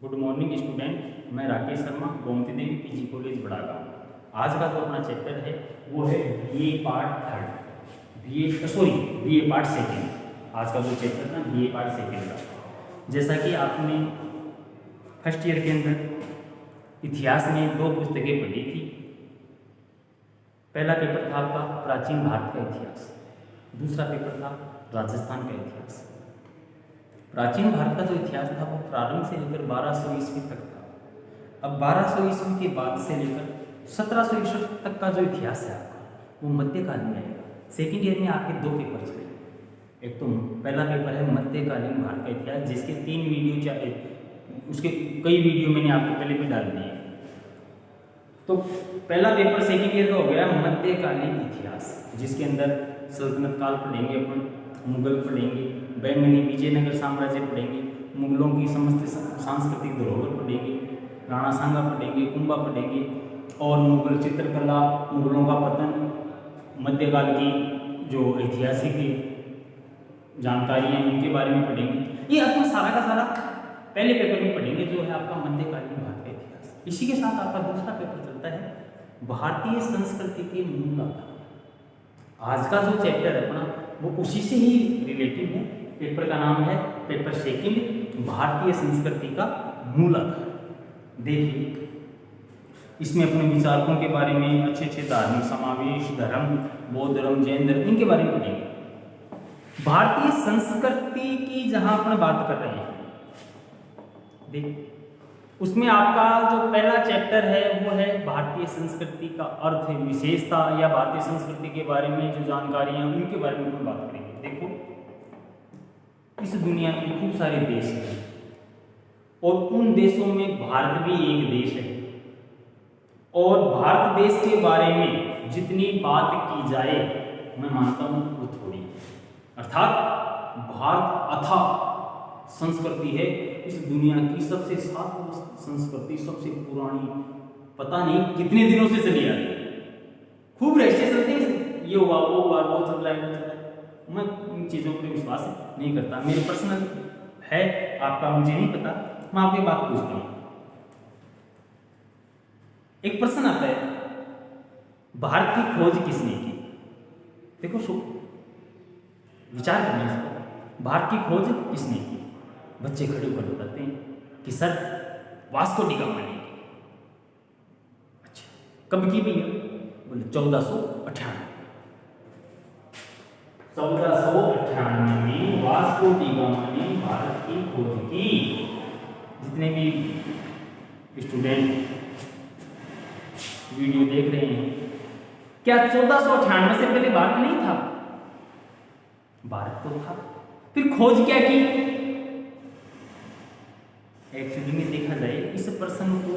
Good morning student, मैं राकेश शर्मा गोमती देवी PG college बड़ागा। आज का जो अपना चैप्टर है वो है BA part third, BA part second. आज का जो चैप्टर था बीए पार्ट सेकेंड का। जैसा कि आपने फर्स्ट ईयर के अंदर इतिहास में दो पुस्तकें पढ़ी थी। पहला पेपर था आपका प्राचीन भारत का इतिहास, दूसरा पेपर था राजस्थान का इतिहास। प्राचीन भारत का जो इतिहास था वो प्रारंभ से लेकर 1200 ईस्वी तक था। अब 1200 ईस्वी के बाद से लेकर 1700 ईस्वी तक का जो इतिहास है आपका वो मध्यकाल में आएगा। सेकेंड ईयर में आपके दो पेपर चले। एक तो पहला पेपर है मध्यकालीन भारत का इतिहास, जिसके 3 वीडियो उसके कई वीडियो मैंने आपको पहले भी डाल दिए। तो पहला पेपर सेकेंड ईयर का हो गया मध्यकालीन इतिहास, जिसके अंदर सल्तनत काल पढ़ेंगे अपन, मुगल पढ़ेंगे, बहमनी विजयनगर साम्राज्य पढ़ेंगे, मुगलों की समस्त सांस्कृतिक धरोहर पढ़ेंगे, राणा सांगा पढ़ेंगे, कुंभा पढ़ेंगे और मुगल चित्रकला, मुगलों का पतन, मध्यकाल की जो ऐतिहासिक जानकारियाँ उनके बारे में पढ़ेंगे। ये अपन सारा का सारा पहले पेपर में पढ़ेंगे, जो है आपका मध्यकालीन भारत का इतिहास। इसी के साथ आपका दूसरा पेपर चलता है भारतीय संस्कृति के मूल आधार। आज का जो चैप्टर है अपना वो उसी से ही रिलेटेड है। पेपर का नाम है पेपर सेकंड, भारतीय संस्कृति का मूल आधार। देखिए, इसमें अपने विचारकों के बारे में, अच्छे अच्छे धार्मिक समावेश, धर्म, बौद्ध धर्म, जैन धर्म, इनके बारे में पढ़ेंगे। भारतीय संस्कृति की जहां अपन बात कर रहे हैं, देखिए उसमें आपका जो पहला चैप्टर है वो है भारतीय संस्कृति का अर्थ, विशेषता, या भारतीय संस्कृति के बारे में जो जानकारियां उनके बारे में हम बात करेंगे। देखो, इस दुनिया में खूब सारे देश हैं और उन देशों में भारत भी एक देश है। और भारत देश के बारे में जितनी बात की जाए, मैं मानता हूँ वो थोड़ी, अर्थात भारत अथाह संस्कृति है। इस दुनिया की सबसे शाश्वत संस्कृति, सबसे पुरानी, पता नहीं कितने दिनों से चली आ रही है। खूब रहस्य चलते हैं, ये हुआ वो हुआ, वो चल रहा है वो चल रहा है। मैं इन चीज़ों पर विश्वास नहीं करता, मेरे पर्सनल है, आपका मुझे नहीं पता। मैं आपकी बात पूछता हूँ। एक प्रश्न आता है, भारत की खोज किसने की? देखो, विचार करना इस पर। भारत की खोज किसने की? बच्चे खड़े होकर बताते हैं कि सर वास्को डी गामा ने की। अच्छा, कब की भैया? बोले 1498। 1498 में वास्को डी गामा ने भारत की खोज की। जितने भी स्टूडेंट वीडियो देख रहे हैं, क्या 1498 से पहले भारत नहीं था? भारत तो था। फिर खोज क्या की? एक्चुअली में देखा जाए इस प्रश्न को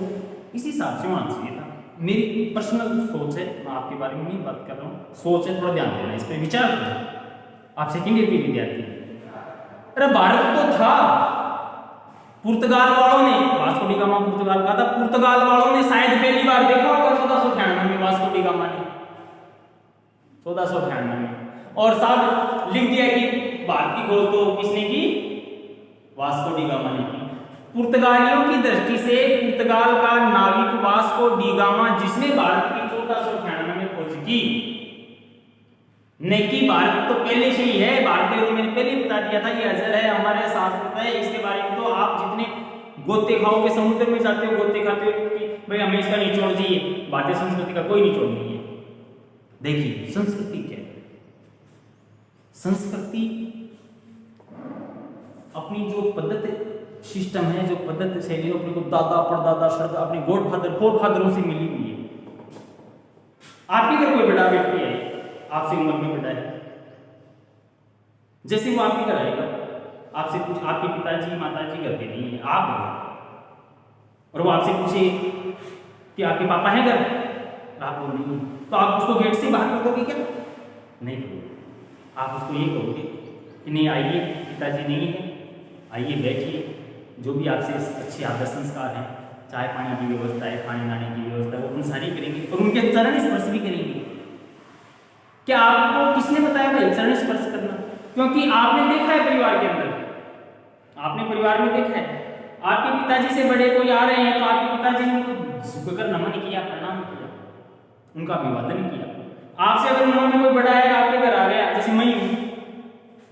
इस हिसाब से होना चाहिए था। मेरी पर्सनल सोच है, मैं आपके बारे में नहीं बात कर रहा हूँ, सोच है, थोड़ा ध्यान देना, इस पर विचार करना। आप सेकेंड ईयर के विद्यार्थी। अरे भारत तो था, पुर्तगाल वालों ने, वास्को डी गामा पुर्तगाल का था, पुर्तगाल वालों ने शायद पहली बार देखा होगा 1498 में वास्को डी गामा ने, 1498 में, और साहब लिख दिया कि भारत की खोज तो किसने की? वास्को डी गामा ने की। पुर्तगालियों की दृष्टि से पुर्तगाल का नाविक वास्को डी गामा, जिसने भारत की 1498 में खोज की, न कि भारत तो पहले से ही है। भारत के लिए मैंने पहले ही बता दिया था, ये अजर है, हमारे शास्त्र है। इसके बारे में तो आप जितने गोते खाओगे, समुद्र में जाते हो गोते खाते हो कि भाई हमें इसका निचोड़ चाहिए, भारतीय संस्कृति का कोई निचोड़ नहीं है। देखिए, संस्कृति क्या है? संस्कृति अपनी जो पद्धति सिस्टम है, जो पद्धति शैली अपने को दादा परदादा श्रद्धा अपने गॉड फादर फोर फादरों से मिली हुई है। आपके घर कोई बड़ा व्यक्ति है, आपसे उम्र में बड़ा है, जैसे वो आपके घर आएगा, आपसे कुछ, आपके पिताजी माताजी घर पे नहीं है, आप हैं, और वो आपसे पूछे कि आपके पापा हैं घर, आप वो नहीं, तो आप उसको गेट से बाहर कर दोगे क्या? नहीं करोगे। आप उसको ये कहोगे कि नहीं, आइए, पिताजी नहीं है, आइए बैठिए, जो भी आपसे अच्छे आदर संस्कार हैं, चाय पानी की व्यवस्था है, खाने लाने की व्यवस्था है, वो उन सारी करेंगे और उनके चरण स्पर्श भी करेंगे। क्या आपको किसने बताया भाई चरण स्पर्श करना? क्योंकि आपने देखा है परिवार के अंदर, आपने परिवार में देखा है आपके पिताजी से बड़े कोई आ रहे हैं तो आपके पिताजी ने उनको झुककर नमन किया, प्रणाम किया, उनका अभिवादन किया। आपसे अगर उम्र में कोई बड़ा है, आपके घर आ गया, जैसे मैं हूं,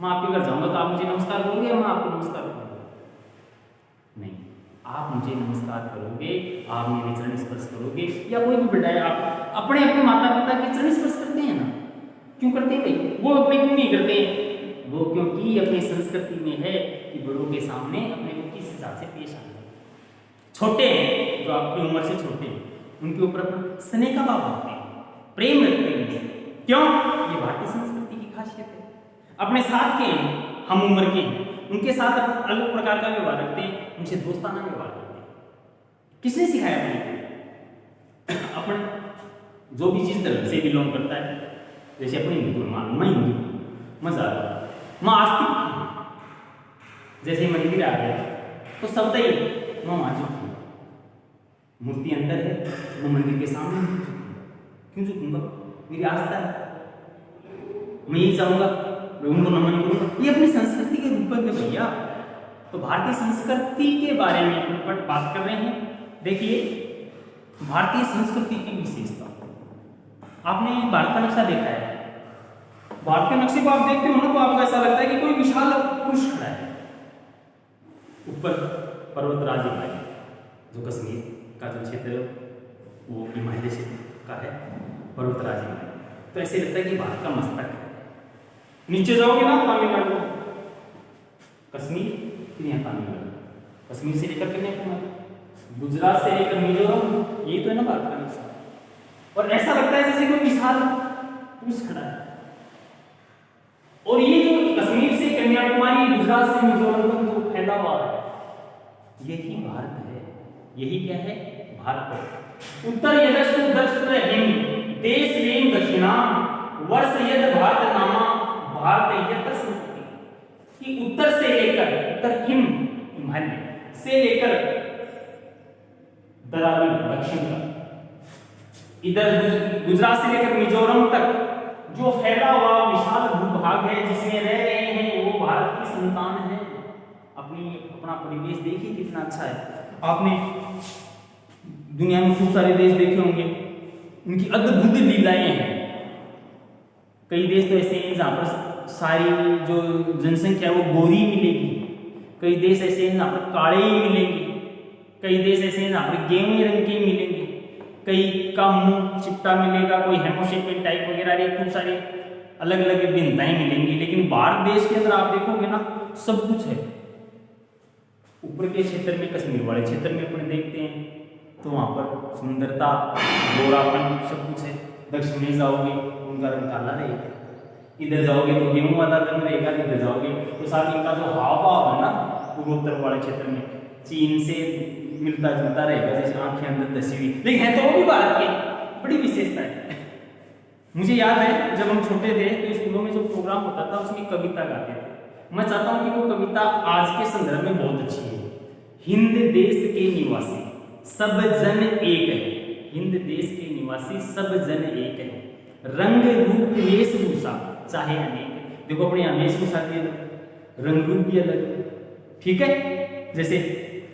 मैं आपके घर जाऊंगा तो आप मुझे नमस्कार करोगे या मैं आपको नमस्कार करूंगा? नहीं, आप मुझे नमस्कार करोगे, आप मेरे चरण स्पर्श करोगे, या कोई भी बड़ा है आप अपने अपने माता पिता के चरण स्पर्श करते हैं ना? क्यों करते हैं भाई? वो अपने क्यों नहीं करते? वो क्योंकि अपनी संस्कृति में है कि बड़ों के सामने अपने को किस हिसाब से पेश आना है। छोटे हैं जो आपकी उम्र से छोटे हैं, उनके ऊपर स्नेह का भाव रखते हैं, प्रेम रखते हैं। क्यों? ये भारतीय संस्कृति की खासियत है। अपने साथ के हैं, हम उम्र के हैं, उनके साथ अलग प्रकार का व्यवहार रखते हैं, उनसे दोस्ताना व्यवहार करते हैं। किसने सिखाया अपने? अपन जो भी चीज धर्म से बिलोंग करता है, जैसे अपने हिंदू, मान मैं हिंदू, मैं ज्यादा मैं आस्तिक, जैसे मंदिर आ गया तो सब ही मैं वहां झुकूंगा। मूर्ति अंदर है, वो मंदिर के सामने नहीं झुकूंगा। क्यों झुकूंगा? मेरी आस्था है, मैं ये चाहूंगा, मैं उनको नमन करूंगा। ये अपनी संस्कृति के रूप में भैया। तो भारतीय संस्कृति के बारे में अपन बात कर रहे हैं। देखिए, भारतीय संस्कृति की विशेषता, आपने भारत का नक्शा देखा है? भारत के नक्शे को आप देखते हो ना तो आपको ऐसा लगता है कि कोई विशाल पुरुष खड़ा है, ऊपर पर्वतराज हिमालय, जो कश्मीर का जो क्षेत्र वो हिमालय से का है, पर्वतराज हिमालय, तो ऐसे लगता है कि भारत का मस्तक है। नीचे जाओगे ना तमिलनाडु, कश्मीर, फिर यहाँ तमिलनाडु, कश्मीर से लेकर कन्याकुमारी, गुजरात से लेकर मिजोरम, ये तो है ना भारत का नक्शा। और ऐसा लगता है जैसे कोई विशाल पुरुष खड़ा है। और ये जो कश्मीर से कन्याकुमारी, गुजरात से मिजोरम तक जो फैला हुआ है, यही भारत है। यही क्या है? भारत है। उत्तर यदस्तु दक्षिण हिम देश लेम दक्षिणाम वर्ष यद भारत नामा भारत यत्र संस्कृति। कि उत्तर से लेकर, उत्तर हिम हिमालय से लेकर दरारी दक्षिण तक, इधर गुजरात से लेकर मिजोरम तक जो फैला हुआ विशाल भूभाग है जिसमें रह रहे हैं, वो भारत की संतान है। अपना परिवेश देखिए कितना अच्छा है। आपने दुनिया में खूब सारे देश देखे होंगे, उनकी अद्भुत लीलाएं हैं। कई देश तो ऐसे हैं जहाँ पर सारी जो जनसंख्या है वो गोरी मिलेगी, कई देश ऐसे हैं जहाँ पर काले ही मिलेंगे, कई देश ऐसे हैं जहाँ पर गेहूं रंग के मिलेंगे, कई का मुंह चिपटा मिलेगा, कोई हेमोसेपियन टाइप वगैरह, खूब सारे अलग अलग भिन्नताएं मिलेंगी। लेकिन भारत देश के अंदर आप देखोगे ना, सब कुछ है। ऊपर के क्षेत्र में, कश्मीर वाले क्षेत्र में अपन देखते हैं तो वहाँ पर सुंदरता, गोरापन सब कुछ है। दक्षिण में जाओगे उनका रंग काला रहेगा, इधर जाओगे तो गेहूं वाला रंग रहेगा, इधर जाओगे तो साथ इनका जो हाव भाव है ना पूर्वोत्तर वाले क्षेत्र में चीन से मिलता जुलता रहेगा, जैसे आंखें अंदर दसी हुई, लेकिन है तो वो भी भारत की बड़ी विशेषता है। मुझे याद है जब हम छोटे थे तो स्कूलों में जो प्रोग्राम होता था उसमें कविता गाते थे। मैं चाहता हूं कि वो कविता आज के संदर्भ में बहुत अच्छी है। हिंद देश के निवासी सब जन एक है, हिंद देश के निवासी सब जन एक है, रंग रूप वेशभूषा चाहे अनेक। देखो अपने यहाँ वेशभूषा की रंग रूप भी अलग, ठीक है। जैसे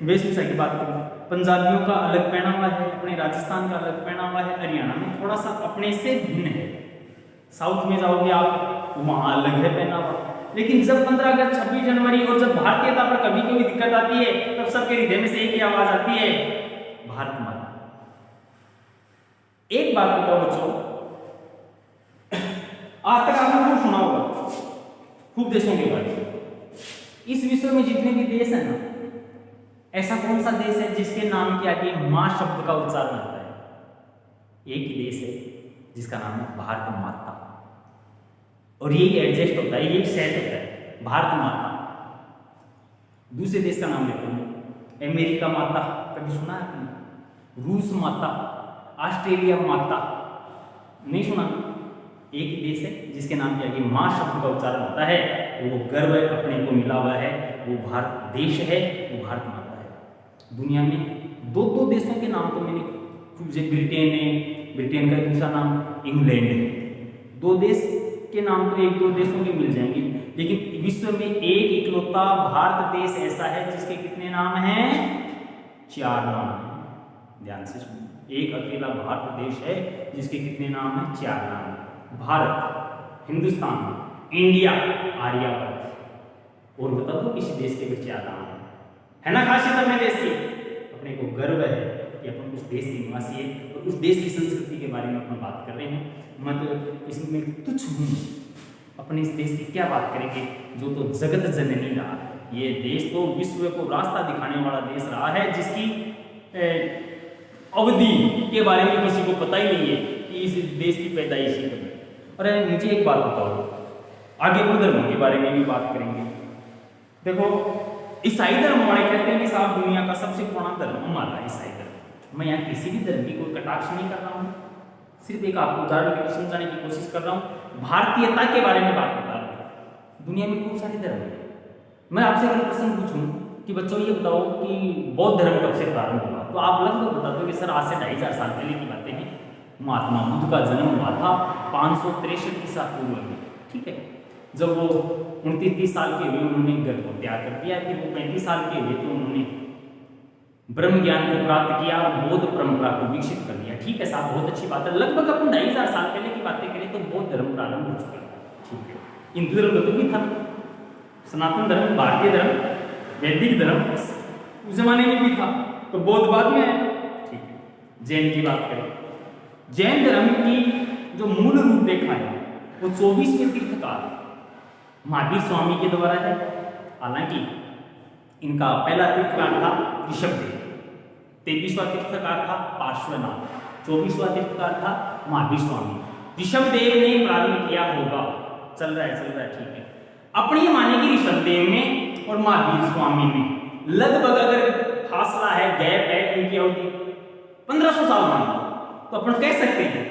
वेशभूषा की बात करूं, पंजाबियों का अलग पहनावा है, अपने राजस्थान का अलग पहनावा है, हरियाणा में थोड़ा सा अपने से भिन्न है, साउथ में जाओगे आप वहां अलग है पहनावा। लेकिन जब 15 अगस्त 26 जनवरी और जब भारतीयता पर कभी कोई दिक्कत आती है तब सबके हृदय में से एक ही आवाज आती है, भारत माता। एक बात बताओ बच्चों, आज तक आपने खूब सुना होगा खूब देशों के बारे में। इस विश्व में जितने भी देश है ना, ऐसा कौन सा देश है जिसके नाम के आगे मां शब्द का उच्चारण आता है? एक ही देश है जिसका नाम है भारत माता। और यही एडजस्ट होता है, यही सेट होता है, भारत माता। दूसरे देश का नाम लेते हैं, अमेरिका माता, कभी सुना है आपने? रूस माता, ऑस्ट्रेलिया माता, नहीं सुना? एक ही देश है जिसके नाम के आगे मां शब्द का उच्चारण होता है, वो गर्व अपने को मिला हुआ है, वो भारत देश है, वो भारत माता है। दुनिया में दो देशों के नाम तो मैंने, ब्रिटेन है, ब्रिटेन का दूसरा नाम इंग्लैंड है। दो देश के नाम तो एक दो देशों के मिल जाएंगे, लेकिन विश्व में एक इकलौता भारत देश ऐसा है जिसके कितने नाम हैं? 4 नाम हैं। ध्यान से सुनिए, एक अकेला भारत देश है जिसके कितने नाम हैं? 4 नाम। भारत, हिंदुस्तान, इंडिया, आर्यावर्त। और बता दो किसी देश के भी 4 नाम है ना? खासियत अपने देश की, अपने को गर्व है कि अपन उस देश के निवासी है और उस देश की संस्कृति के बारे में अपन बात कर रहे हैं। मैं तो इसमें तुच्छ हूँ, अपने इस देश की क्या बात करेंगे जो तो जगत जननी रहा है। ये देश तो विश्व को रास्ता दिखाने वाला देश रहा है, जिसकी अवधि के बारे में किसी को पता ही नहीं है कि इस देश की पैदाइश ही कब है। और मुझे एक बात बताओ, आगे पर धर्मों के बारे में भी बात करेंगे। देखो, ईसाई धर्म वाले कहते हैं कि साहब दुनिया का सबसे पुराना धर्म हमारा ईसाई धर्म। मैं यहाँ किसी भी धर्म की कोई कटाक्ष नहीं कर रहा हूँ, सिर्फ एक आपको उदाहरण के लिए समझाने की कोशिश कर रहा हूँ। भारतीयता के बारे में बात बता रहा हूँ। दुनिया में बहुत सारे धर्म है। मैं आपसे अगर प्रश्न पूछूं कि बच्चों ये बताओ कि बौद्ध धर्म कब से प्रारंभ हुआ, तो आप लगभग बता दो कि सर आज से 2500 साल पहले की बातें हैं। महात्मा बुद्ध का जन्म हुआ था 563 ईसा पूर्व में। ठीक है, जब वो 29-30 साल के हुए उन्होंने गर्भ को त्याग कर दिया। फिर वो 35 साल के हुए तो उन्होंने ब्रह्म ज्ञान को प्राप्त किया और बौद्ध परंपरा को विकसित कर दिया। ठीक है साहब, बहुत अच्छी बात है। लगभग अपन 2500 साल पहले की बातें करें तो बौद्ध धर्म प्रारंभ हो चुका था। ठीक है, हिंदू धर्म तो भी था, सनातन धर्म, भारतीय धर्म, वैदिक धर्म उस जमाने में भी था, तो बौद्ध बाद में आया। ठीक है, जैन की बात करें, जैन धर्म की जो मूल रूपरेखा है वो 24वें तीर्थकार महावीर स्वामी के द्वारा है। हालांकि इनका पहला तीर्थकार था ऋषभदेव, 23वां तीर्थकार था पार्श्वनाथ, 24वां तीर्थकार था महावीर स्वामी। ऋषभदेव ने प्रारंभ किया होगा, चल रहा है ठीक है। अपनी माने की ऋषभदेव में और महावीर स्वामी में लगभग अगर फासला है, गैप है, इनकी अवधि 1500 साल मान लो, तो अपन कह सकते हैं,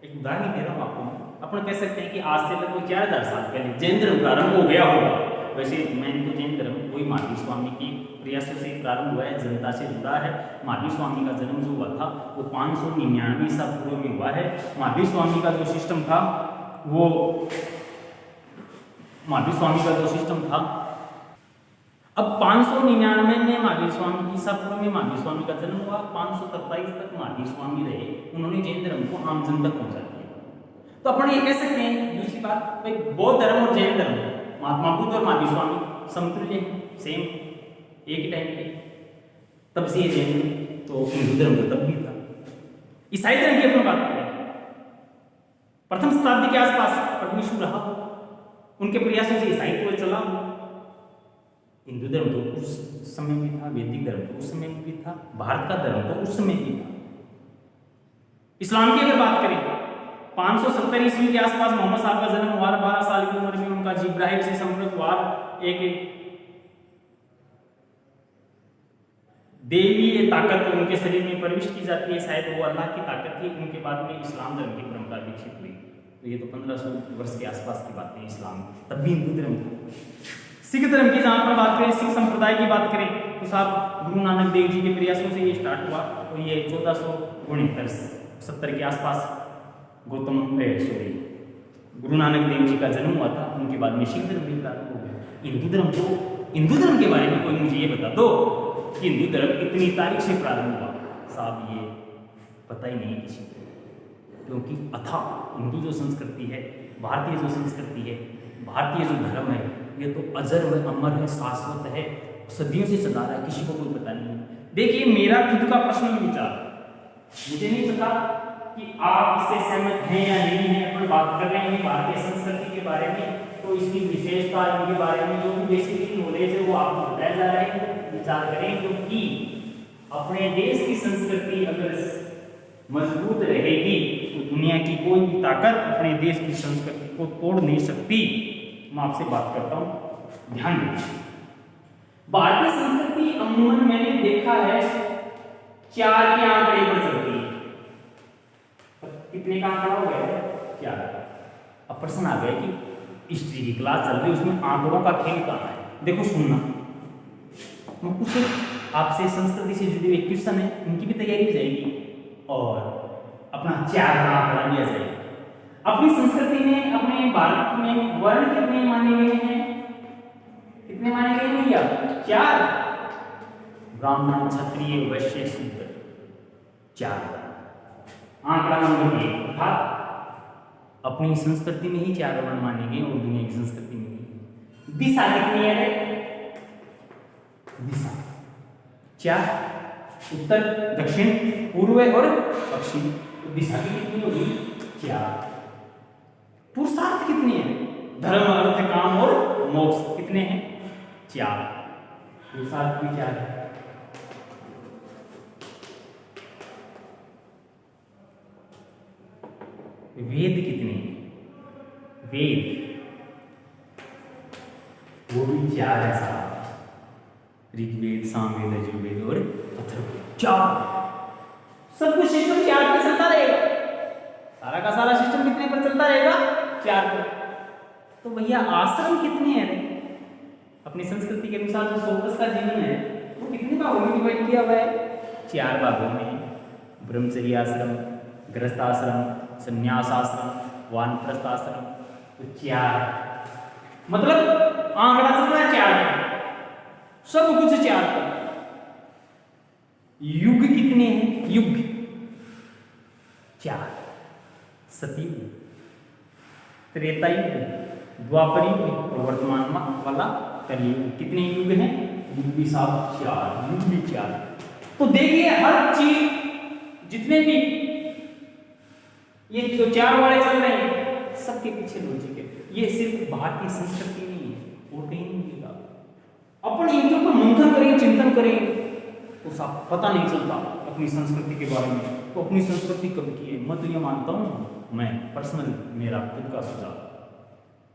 एक उदाहरण दे रहा हूं आपको, अपन कह सकते हैं कि आज से लगभग 4000 साल पहले जैन धर्म प्रारंभ हो गया होगा। वैसे मैंने तो जैन धर्म वही महावीर स्वामी की प्रयासों से प्रारंभ हुआ है, जनता से जुड़ा है। महावीर स्वामी का जन्म जो हुआ था वो 599 ईसा पूर्व में हुआ है। महावीर स्वामी का जो सिस्टम था वो महावीर स्वामी का जो सिस्टम था, अब 599 में महावीर स्वामी ईसा पूर्व में महावीर स्वामी का जन्म हुआ, 527 तक महावीर स्वामी रहे, उन्होंने जैन धर्म को आम जन तक पहुंचा दिया। तो अपन ये कह सकते हैं, दूसरी बात भाई, बौद्ध धर्म और जैन धर्म, महात्मा बुद्ध और महावीर स्वामी समतुल्य हैं, सेम एक ही टाइम के, तब से ये जैन तो हिंदू धर्म तो तब भी था। ईसाई धर्म की अपन बात करें, प्रथम शताब्दी के आसपास प्रभु यीशु रहा, उनके प्रयासों से ईसाई तो चला। हिंदू धर्म तो उस समय भी था, वैदिक धर्म तो उस समय भी था, भारत का धर्म तो उस समय भी था। इस्लाम की अगर बात करें, 570 ईस्वी के आसपास मोहम्मद साहब का जन्म हुआ, 12 साल की उम्र में उनका जिब्राइल से संपर्क हुआ। एक देवी ताकत उनके शरीर में प्रविष्ट की जाती है, शायद वो अल्लाह की ताकत थी। उनके बाद में इस्लाम धर्म की परंपरा विकसित हुई। तो ये तो 1500 वर्ष के आसपास की बात है इस्लाम, तब भी हिंदू धर्म था। सिख धर्म की जहां पर बात करें, सिख संप्रदाय की बात करें तो साहब गुरु नानक देव जी के प्रयासों से ये स्टार्ट हुआ और ये 1469-70 के आसपास गुरु नानक देव जी का जन्म हुआ था। उनके बाद में सिख धर्म भी प्रारंभ हो गया। हिंदू धर्म के बारे में कोई मुझे ये बता दो कि हिंदू धर्म कितनी तारीख से प्रारंभ हुआ। साहब ये पता ही नहीं किसी को, क्योंकि अथाह हिंदू जो संस्कृति है, भारतीय जो संस्कृति है, भारतीय जो धर्म है, ये तो अजर व अमर है, शाश्वत है, सदियों से चला रहा है, किसी को कोई पता नहीं। देखिए मेरा खुद का पर्सनल विचार, मुझे नहीं पता कि आप इससे सहमत हैं या नहीं हैं। अपन बात कर रहे हैं भारतीय संस्कृति के बारे में, तो इसकी विशेषता, इनके बारे में जो भी बेसिक नॉलेज है वो आपको बताया जा रहा है, विचार करें। क्योंकि अपने देश की संस्कृति अगर मजबूत रहेगी तो दुनिया की कोई भी ताकत अपने देश की संस्कृति को तोड़ नहीं सकती। मैं आपसे बात करता हूं, ध्यान दें। भारतीय संस्कृति अमूमन मैंने देखा है 4 के आंकड़े पर चलती है। कितने का आंकड़ा हो गया? 4। अब प्रश्न आ गया कि हिस्ट्री की क्लास चल रही है, उसमें आंकड़ों का खेल कहाँ है? देखो सुनना, मैं कुछ आपसे संस्कृति से जुड़े हुए क्वेश्चन है, उनकी भी तैयारी हो जाएगी और अपना 4 का आंकड़ा लिया जाएगा। अपनी संस्कृति में, अपने भारत में वर्ण कितने माने गए हैं? कितने माने गए हैं भैया? 4। ब्राह्मण, क्षत्रिय, वैश्य, शूद्र, 4। आंकड़ा नंबर 1, अर्थात अपनी संस्कृति में ही 4 वर्ण माने गए और दुनिया की संस्कृति में नहीं। दिशा कितनी है? दिशा 4, उत्तर, दक्षिण, पूर्व और पश्चिम। तो दिशा भी कितनी होगी? 4। पुरुषार्थ कितने हैं? धर्म, अर्थ, काम और मोक्ष कितने हैं? 4। पुरुषार्थ भी 4 है। वेद कितने हैं? वेद वो भी 4 है साहब। ऋग्वेद, सामवेद, यजुर्वेद और अथर्ववेद, 4। सब कुछ सिस्टम 4 पे चलता रहेगा। सारा का सारा सिस्टम कितने पर चलता रहेगा? 4 पर। तो भैया आश्रम कितने हैं? अपनी संस्कृति के अनुसार जो सोकस का जीवन है वो कितने भागों में डिवाइड किया हुआ है? 4 भागों में। ब्रह्मचर्य आश्रम, गृहस्थ आश्रम, संन्यास आश्रम, वानप्रस्थ आश्रम। तो 4 मतलब आंकड़ा चल रहा है 4 पर, सब कुछ 4 पर। युग कितने हैं? युग 4। सतयुग, त्रेता युग, द्वापर युग और वर्तमान वाला कलयुग। कितने युग हैं? युग भी साहब 4, युग भी 4। तो देखिए हर चीज जितने भी ये जो 4 वाले चल रहे हैं सबके पीछे लॉजिक है। ये सिर्फ भारतीय संस्कृति नहीं है और कहीं नहीं मिलेगा। अपन इनके ऊपर मंथन करेंगे, चिंतन करेंगे तो सब पता नहीं चलता अपनी संस्कृति के बारे में। तो अपनी संस्कृति कब की है? मैं तो ये मानता हूँ, मैं पर्सनल, मेरा खुद का सुझाव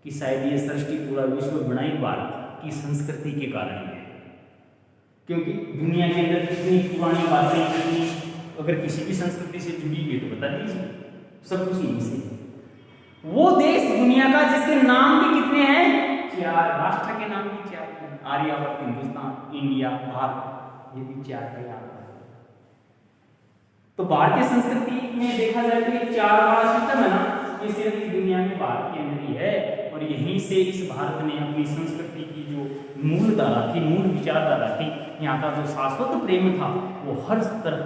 कि शायद ये सृष्टि पूरा विश्व बनाई भारत की संस्कृति के कारण है। क्योंकि दुनिया के अंदर कितनी पुरानी बातें, कितनी अगर किसी भी संस्कृति से जुड़ी हुई तो बता दीजिए, सब कुछ यहीं से है। वो देश दुनिया का जिसके नाम भी कितने हैं? 4। राष्ट्र के नाम भी 4 हैं। आर्यावर्त, हिंदुस्तान, इंडिया, भारत, ये भी 4 का याद है। तो भारतीय संस्कृति में देखा जाए तो ये 4 वाला सिस्टम है ना, ये सिर्फ इस दुनिया में भारत के अंदर ही है। और यहीं से इस भारत ने अपनी संस्कृति की जो मूल धारा थी, मूल विचारधारा थी, यहाँ का जो शाश्वत प्रेम था वो हर तरफ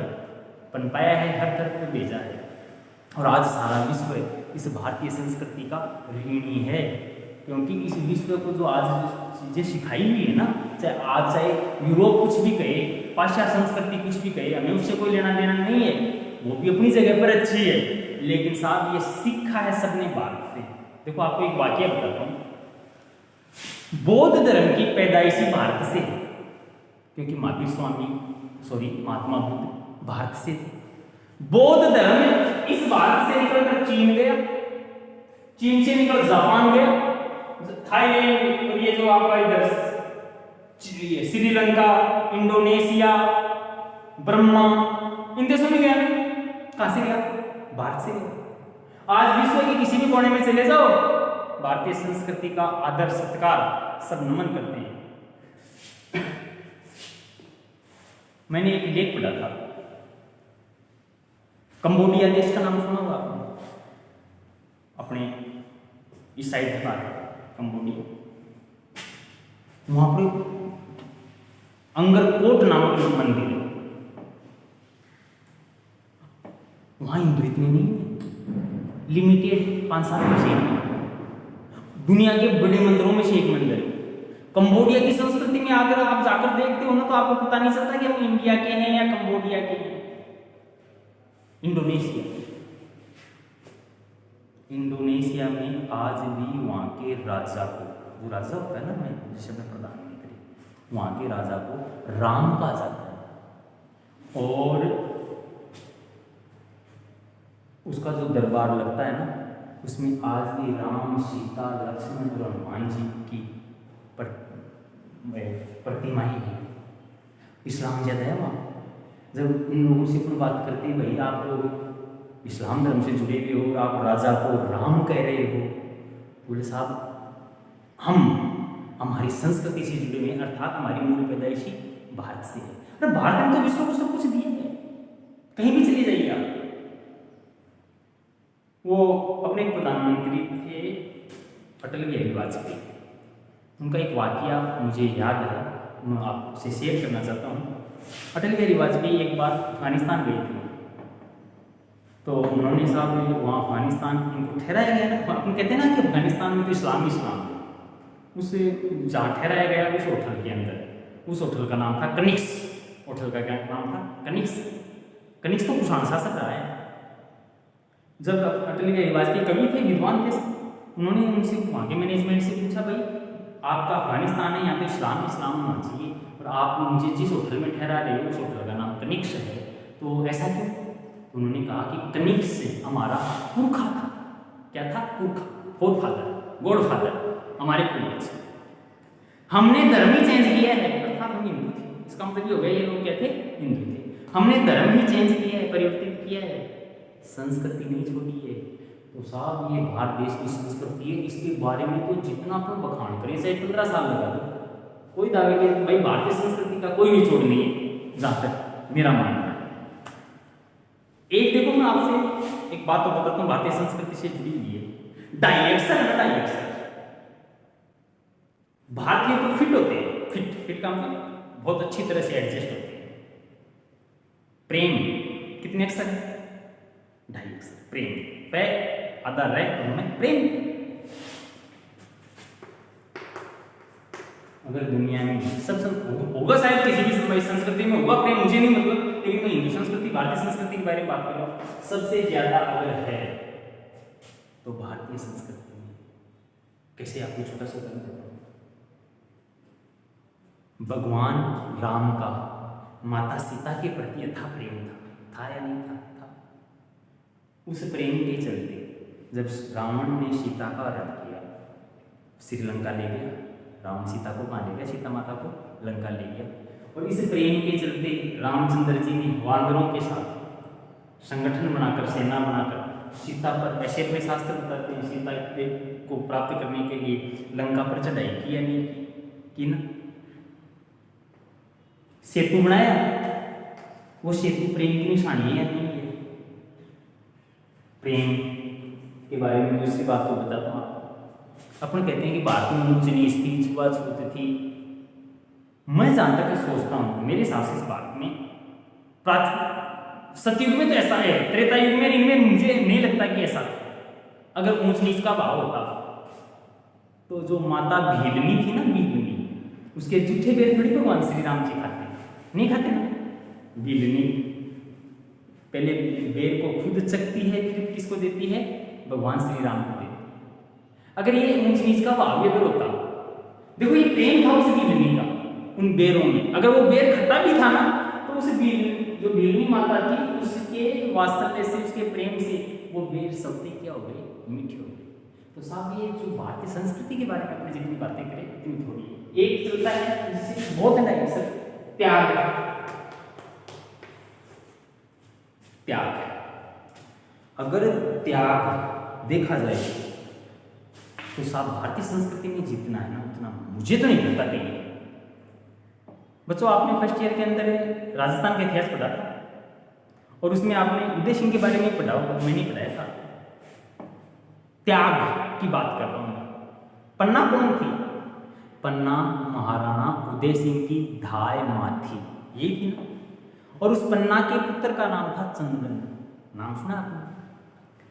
पनपाया है, हर तरफ पे भेजा है। और आज सारा विश्व इस भारतीय संस्कृति का ऋणी है। क्योंकि इस विश्व को जो आज चीजें सिखाई हुई है ना, चाहे यूरोप कुछ भी कहे, पाश्चात्य संस्कृति कुछ भी कहे, हमें उससे कोई लेना देना नहीं है, वो भी अपनी जगह पर अच्छी है। लेकिन साहब ये सीखा है सबने भारत से। देखो आपको एक वाक्य बताता हूँ, बौद्ध धर्म की पैदाइशी भारत से है। क्योंकि महात्मा बुद्ध भारत से थे। बौद्ध धर्म इस भारत से निकलकर चीन गया, चीन से निकल जापान गया, थाईलैंड और ये जो आपका इधर श्रीलंका, इंडोनेशिया, ब्रह्मा, इन देशों में गया। कहां से गया? भारत से गया। आज विश्व के किसी भी कोने में चले जाओ, भारतीय संस्कृति का आदर सत्कार सब नमन करते हैं। मैंने एक लेख पढ़ा था, कंबोडिया देश का नाम सुना होगा आपने? अपने इस साइड का कंबोडिया, वहां पर अंगरकोट नामक एक मंदिर है। वहां हिंदू इतने नहीं है, लिमिटेड 5 साल में से दुनिया के बड़े मंदिरों में से एक मंदिर है। कंबोडिया की संस्कृति में अगर आप जाकर देखते हो ना तो आपको पता नहीं चलता कि हम इंडिया के हैं या कंबोडिया के हैं। इंडोनेशिया में आज भी वहां के राजा को, वो राजा होता है ना, मैं जैसे मैं प्रधानमंत्री, वहां के राजा को राम कहा जाता है। और उसका जो दरबार लगता है ना, उसमें आज भी राम, सीता, लक्ष्मण और हनुमान जी की प्रतिमा ही है। इस्लाम ज्यादा है वहाँ। जब उन लोगों से अपन बात करते हैं, भाई आप लोग इस्लाम धर्म से जुड़े हुए हो, आप राजा को राम कह रहे हो, बोले साहब हम हमारी संस्कृति से जुड़े हुए हैं, अर्थात हमारी मूल पैदाइशी भारत से है। अरे भारत ने तो विश्व को सब कुछ दिया है, कहीं भी चले जाइए आप। वो अपने प्रधानमंत्री थे अटल बिहारी वाजपेयी। उनका एक वाकया मुझे याद है, मैं आपसे शेयर करना चाहता हूँ। अटल बिहारी वाजपेयी एक बार अफगानिस्तान गए थे, तो उन्होंने साहब वहाँ अफगानिस्तान उनको ठहराया गया ना, अपन कहते हैं ना कि अफगानिस्तान में तो इस्लाम उस जहाँ ठहराया गया उस होटल के अंदर, उस होटल का नाम था कनिक्स। होटल का क्या नाम था? कनिक्स। कनिक्स तो कुषाण शासक रहा है। जब अटल बिहारी वाजपेयी कवि थे, विद्वान थे, उन्होंने उनसे वहाँ के मैनेजमेंट से पूछा, भाई आपका अफगानिस्तान है, यहाँ पे इस्लाम होना चाहिए और आप मुझे जिस होटल में ठहरा रहे हो उस होटल का नाम कनिक्स है, तो ऐसा क्यों? तो उन्होंने कहा कि कनिक्स से हमारा पुरखा था। क्या था? पुरखा, फोर फादर, गॉड फादर, हमारे पूर्वज। हमने धर्म ही चेंज किया है, अर्थात हम हिंदू थे। इसका मतलब ये हो गया ये लोग क्या थे? हिंदू थे। हमने धर्म ही चेंज किया है, परिवर्तित किया है, संस्कृति नहीं छोड़ी है। तो साहब ये भारत देश की संस्कृति है, इसके बारे में तो जितना अपन बखान करें, चाहे 15 साल लगा दो, कोई दावे के भाई भारतीय संस्कृति का कोई निचोड़ नहीं है, जहाँ तक मेरा मानना है। एक देखो, मैं आपसे एक बात तो बताता हूँ भारतीय संस्कृति से जुड़ी हुई है। डायलेक्शन है, डायलेक्शन। भारतीय तो फिट होते हैं, फिट का मतलब बहुत अच्छी तरह से एडजस्ट होते हैं। प्रेम कितने अक्षर है? 2.5 अक्षर। प्रेम पे आधा रह उन्होंने प्रेम। अगर दुनिया में सब होगा, शायद किसी भी संस्कृति में होगा प्रेम, मुझे नहीं मतलब, लेकिन मैं हिंदू संस्कृति, भारतीय संस्कृति के बारे में बात कर रहा हूँ। सबसे ज्यादा अगर है तो भारतीय संस्कृति में। कैसे आपको छोटा सा उदाहरण देता हूँ। भगवान राम का माता सीता के प्रति अथाह प्रेम था या नहीं था? उस प्रेम के चलते जब रावण ने सीता का हरण किया, श्रीलंका ले गया, रावण सीता को कहाँ ले गया? सीता माता को लंका ले गया। और इस प्रेम के चलते रामचंद्र जी ने वानरों के साथ संगठन बनाकर, सेना बनाकर सीता पर, ऐसे अपने शास्त्र बताते हैं, सीता को प्राप्त करने के लिए लंका पर चढ़ाई की या नहीं की ना? सेतु बनाया, वो सेतु प्रेम की निशानी है या नहीं है? प्रेम के बारे में दूसरी बात तो बताता हूँ आपको। अपन कहते हैं कि भारत में ऊंच नीच थी, छुआछूत थी। मैं जहाँ तक सोचता हूँ, मेरे हिसाब से इस भारत में सतयुग में तो ऐसा है, त्रेता युग में इनमें मुझे नहीं लगता कि ऐसा था। अगर ऊंच नीच का भाव होता तो जो माता भीलनी थी ना, भीलनी, उसके जूठे बेर थोड़ी भगवान श्री राम जी खाते, नहीं खाते ना। भीलनी पहले बेर को खुद चखती है, फिर किसको देती है? भगवान श्री राम को देती है। अगर ये ऊंच नीच का भाव अगर होता, देखो ये प्रेम था उस भीलनी का उन बेरों में। अगर वो बेर खट्टा भी था ना, तो उस जो भीलनी माता थी, उसके वात्सल्य से, उसके प्रेम से वो बेर सबसे क्या हो गई? मीठी हो गई। तो साहब ये जो भारतीय संस्कृति के बारे में अपने जितनी बातें करें उतनी थोड़ी है। एक चलता है जिससे बहुत है सर, त्याग। अगर त्याग देखा जाए तो साहब भारतीय संस्कृति में जितना है ना, उतना मुझे तो नहीं लगता कहीं। बच्चों, आपने फर्स्ट ईयर के अंदर राजस्थान का इतिहास पढ़ा था और उसमें आपने उदय सिंह के बारे में पढ़ा होगा, मैं नहीं पढ़ाया था। त्याग की बात कर रहा हूँ। पन्ना कौन थी? पन्ना महाराणा उदय सिंह की धाय माँ थी, ये थी ना। और उस पन्ना के पुत्र का नाम था चंदन। नाम सुना आपने?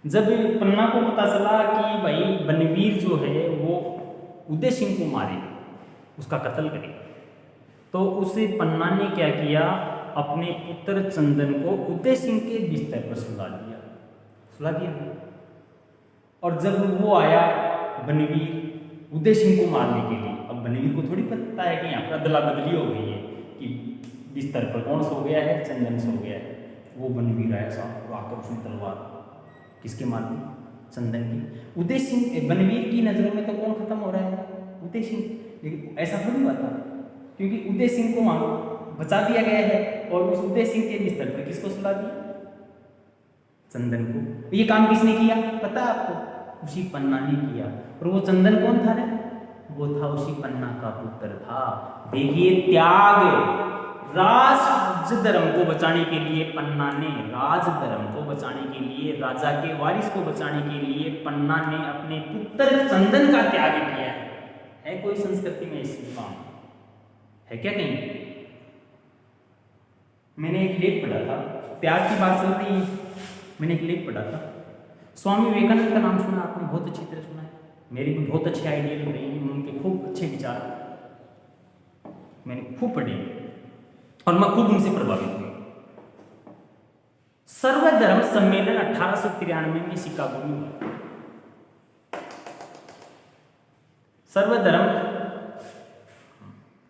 जब पन्ना को पता चला कि भाई बनवीर जो है वो उदय सिंह को मारे, उसका कत्ल करे, तो उसे पन्ना ने क्या किया? अपने पुत्र चंदन को उदय सिंह के बिस्तर पर सुला दिया। और जब वो आया बनवीर उदय सिंह को मारने के लिए, अब बनवीर को थोड़ी पता है कि यहाँ पर अदला बदली हो गई है कि बिस्तर पर कौन सो गया है? चंदन सो गया है। वो बनवीर आया साहब, तो आकर उसने तलवार किसके मार दी? चंदन की। उदय सिंह, बनवीर की नजरों में तो कौन खत्म हो रहा है? उदय सिंह। लेकिन ऐसा थोड़ी हुआ था, क्योंकि उदय सिंह को वहां बचा दिया गया है और उस उदय सिंह के बिस्तर पर किसको सुला दिया? चंदन को। ये काम किसने किया पता है आपको? उसी पन्ना ने किया। और वो चंदन कौन था रे? वो था उसी पन्ना का पुत्र था। देखिए त्याग, राज धर्म को बचाने के लिए पन्ना ने, राज धर्म को बचाने के लिए, राजा के वारिस को बचाने के लिए पन्ना ने अपने पुत्र चंदन का त्याग किया है कोई संस्कृति में इस काम है क्या कहीं? मैंने एक लेख पढ़ा था, प्यार की बात चल रही है, मैंने एक लेख पढ़ा था, स्वामी विवेकानंद का नाम सुना आपने? बहुत अच्छी तरह सुना है, मेरी भी बहुत अच्छे आइडियल रही हैं, उनके खूब अच्छे विचार मैंने खूब पढ़े और मैं खूब उनसे प्रभावित हुई। सर्वधर्म सम्मेलन 1893 में शिकागो में हुआ। सर्वधर्म